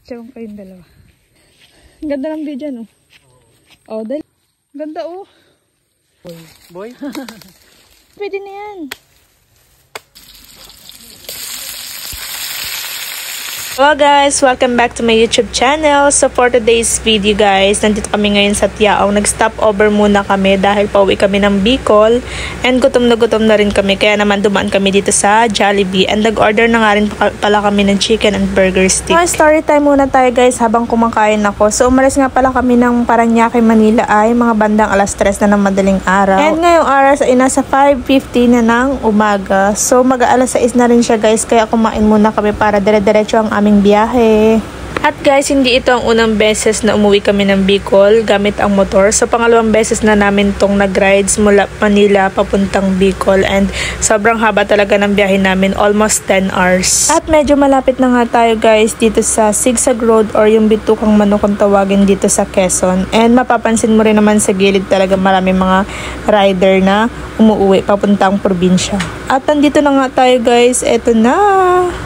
Picture ko kayong dalawa. Ang ganda ng view dyan, oh. Oh, dali. Ganda, oh. Boy? Pwede na yan. Hello guys! Welcome back to my YouTube channel. So for today's video guys, nandito kami ngayon sa Tiao. Nag-stop over muna kami dahil pauwi kami ng Bicol. And gutom na rin kami. Kaya naman dumaan kami dito sa Jollibee. And nag-order na nga rin pala kami ng chicken and burger stick. So story time muna tayo guys habang kumakain ako. So umalis nga pala kami ng Parañaque, Manila ay mga bandang alas 3 na ng madaling araw. And ngayong oras ay nasa 5:50 na ng umaga. So mag-aalas 6 na rin siya guys. Kaya kumain muna kami para dire-diretso ang aming biyahe. At guys, hindi ito ang unang beses na umuwi kami ng Bicol gamit ang motor. So pangalawang beses na namin tong nag-rides mula Manila papuntang Bicol. And sobrang haba talaga ng biyahe namin, almost 10 hours. At medyo malapit na nga tayo guys dito sa Sigsag Road or yung Bitukang Manok kung tawagin dito sa Quezon. And mapapansin mo rin naman sa gilid talaga marami mga rider na umuwi papuntang probinsya. At nandito na nga tayo guys, eto na.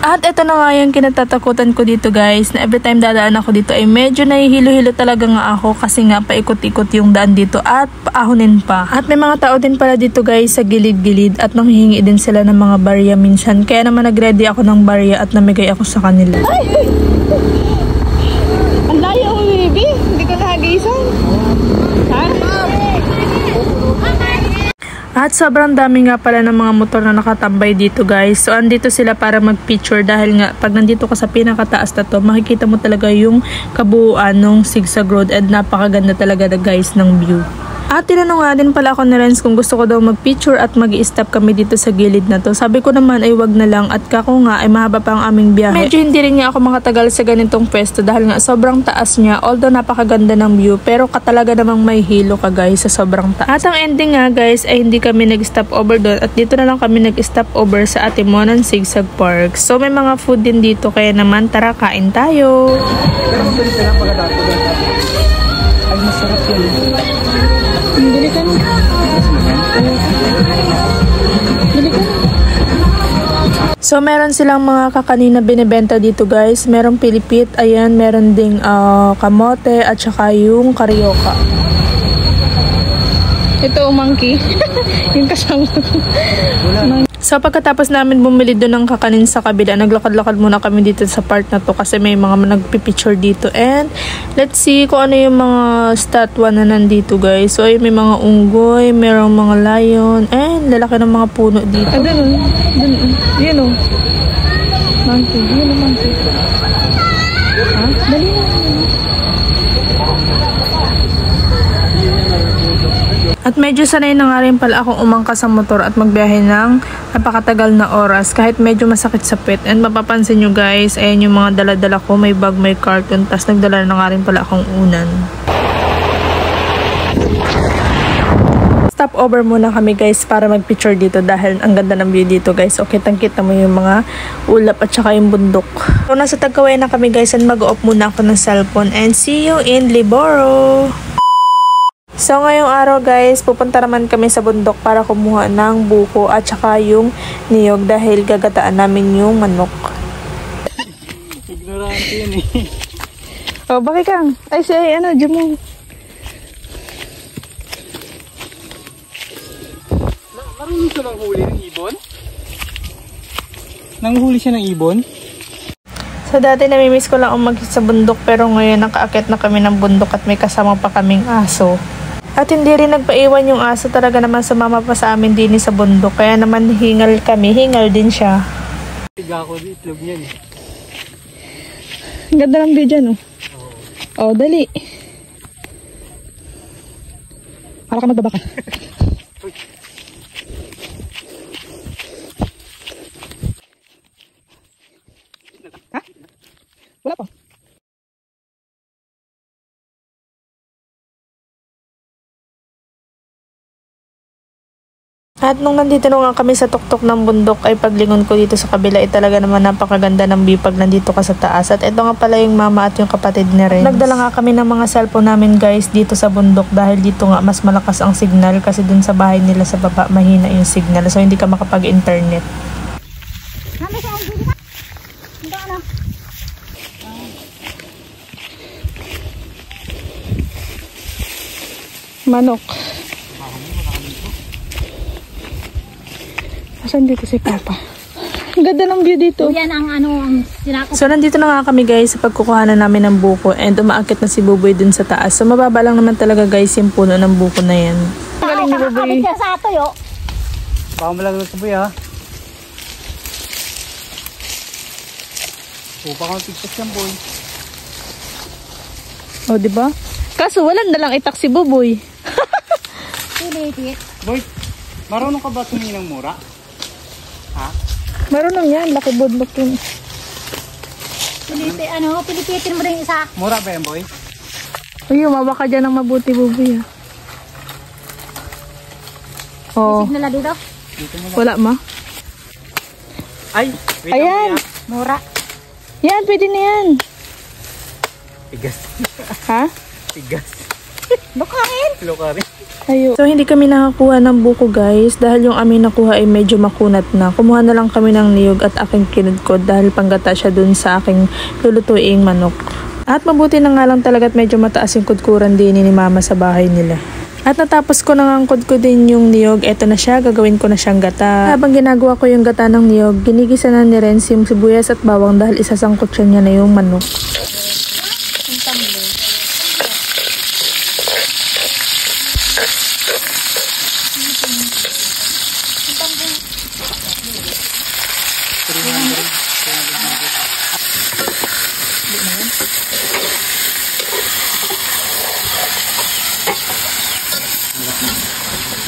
At eto na nga yung kinatatakutan ko dito guys, na every time dadaan ako dito ay medyo nahihilo-hilo talaga nga ako kasi nga paikot-ikot yung daan dito at paahonin pa. At may mga tao din pala dito guys sa gilid-gilid at nanghihingi din sila ng mga barya minsan. Kaya naman nag-ready ako ng barya at namigay ako sa kanila. Ay! Ang layo mo baby! Hindi ko nahagisan. Ha? At sobrang dami nga pala ng mga motor na nakatambay dito guys. So andito sila para mag-picture dahil nga pag nandito ka sa pinakataas na to, makikita mo talaga yung kabuuan ng Sigsag Road at napakaganda talaga guys ng view. At tinanong nga din pala ako ni Renz kung gusto ko daw mag-picture at mag-i-stop kami dito sa gilid na to. Sabi ko naman ay wag na lang at kako nga ay mahaba pa ang aming biyahe. Medyo hindi rin nga ako makatagal sa ganitong pwesto dahil nga sobrang taas niya. Although napakaganda ng view pero katalaga namang may hilo ka guys sa sobrang taas. At ang ending nga guys ay hindi kami nag-stop over doon at dito na lang kami nag-stop over sa Atimonan Sigsag Park. So may mga food din dito kaya naman tara kain tayo. Pero mabilis na lang pagkatapos. Ay masarap yun. Bili ka na. Bili ka na. So, meron silang mga kakanin na binibenta dito guys. Merong pilipit, ayan, meron ding kamote at saka yung karyoka. Ito, monkey. Yung kasama ko. So pagkatapos namin bumili doon ng kakanin sa kabila, naglakad-lakad muna kami dito sa part na to kasi may mga nagpipicture dito. And let's see kung ano yung mga statwa na nandito guys. So ay may mga unggoy, mayroong mga lion, and lalaki ng mga puno dito. Ah, doon, yun o. Monkey, yun o monkey. Ha? Dali na. At medyo sanay na nga rin pala akong umangkas sa motor at magbiyahe ng napakatagal na oras kahit medyo masakit sa pit. And mapapansin nyo guys, ayan yung mga dala-dala ko, may bag, may carton, tas nagdala na nga rin pala akong unan. Stop over muna kami guys para mag-picture dito dahil ang ganda ng view dito guys. Okay, tangkita mo yung mga ulap at saka yung bundok. So nasa Tagkaway na kami guys and mag-off muna ako ng cellphone and see you in Liboro. So ngayong araw guys, pupunta naman kami sa bundok para kumuha ng buko at saka yung niyog dahil gagataan namin yung manok. Ignorante yun eh. Oh, bakit kang? Ay siya, ano, dyan mo. Marunong siya manghuli ng ibon? Nanghuli siya ng ibon? So dati namimiss ko lang umakyat sa bundok pero ngayon nakaakyat na kami ng bundok at may kasama pa kaming aso. At hindi rin nagpaiwan yung aso, talaga naman sumama pa sa amin din sa bundok. Kaya naman hingal kami, hingal din siya. Tiga ko di itlog niyan. Ang ganda ng view dyan, oh. Oh, dali. Para ka magbabaka. Ha? Wala pa. At nung nandito na nga kami sa tuktok ng bundok ay paglingon ko dito sa kabila ay talaga naman napakaganda ng view pag nandito ka sa taas. At ito nga pala yung mama at yung kapatid ni Renz. Nagdala nga kami ng mga cellphone namin guys dito sa bundok dahil dito nga mas malakas ang signal kasi dun sa bahay nila sa baba mahina yung signal. So hindi ka makapag-internet. manok. Asan dito si Papa? Ang ganda ng view dito. Yan ang ang sinakop. So, nandito na nga kami guys sa pagkukuhanan namin ng buko and umaakit na si Buboy dun sa taas. So, mababa lang naman talaga guys yung puno ng buko na yan. Galing ni Buboy. Kakakabit sa ato yo. Baka malagot sa boy ha. Upa kang pigtas yan boy. O, diba? Kaso, walang dalang itak si Buboy. Pilitit. Boy, marunong ka ba tumingin ng mura? Ha? Marunong yan, laki budlok yun. Pilipitin mo rin isa. Mura ba yan boy? Uy, umawa ka dyan ng mabuti, Buboy. Oh, Signal na dito. Dito mo lang. wala ma. Ay, wait Ayan. lang Mura. Yan, pwede na yan. Tigas. Ha? Tigas. Bukain. Lokari. Ayo. So, hindi kami nakakuha ng buko guys dahil yung aming nakuha ay medyo makunat na. Kumuha na lang kami ng niyog at aking kinudkod dahil panggata siya dun sa aking lulutuing manok. At mabuti na nga lang talaga at medyo mataas yung kudkuran din ni Mama sa bahay nila. At natapos ko na nga kudkudin yung niyog, eto na siya, gagawin ko na siyang gata. Habang ginagawa ko yung gata ng niyog, ginigisa na ni Renz yung sibuyas at bawang dahil isasangkot siya niya na yung manok.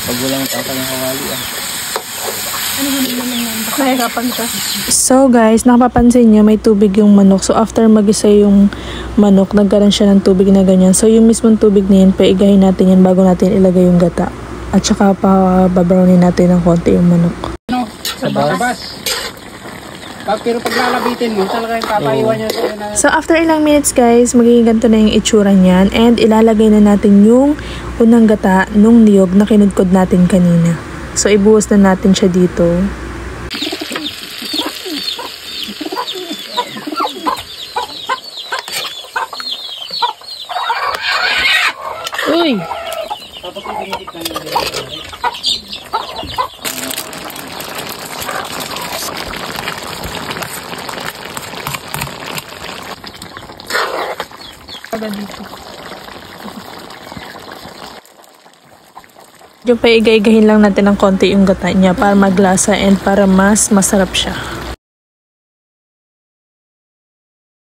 Pag walang tata ng kawali ah. So guys, nakapapansin nyo, may tubig yung manok. So after magisa yung manok, nagkaroon siya ng tubig na ganyan. So yung mismong tubig na yun, paigahin natin yan bago natin ilagay yung gata. At saka pa babrownin natin ng konti yung manok. Ano? Sabas. Pero pag lalabitin mo, talaga yung papaiwan niya sa'yo na... So after ilang minutes guys, magiging ganito na yung itsura niyan. And ilalagay na natin yung unang gata nung niyog na kinudkod natin kanina. So ibuhos na natin siya dito. Uy! Tapos yung dinitik lang yung Yung paigay-igahin lang natin ng konti yung gata niya para maglasa and para mas masarap siya.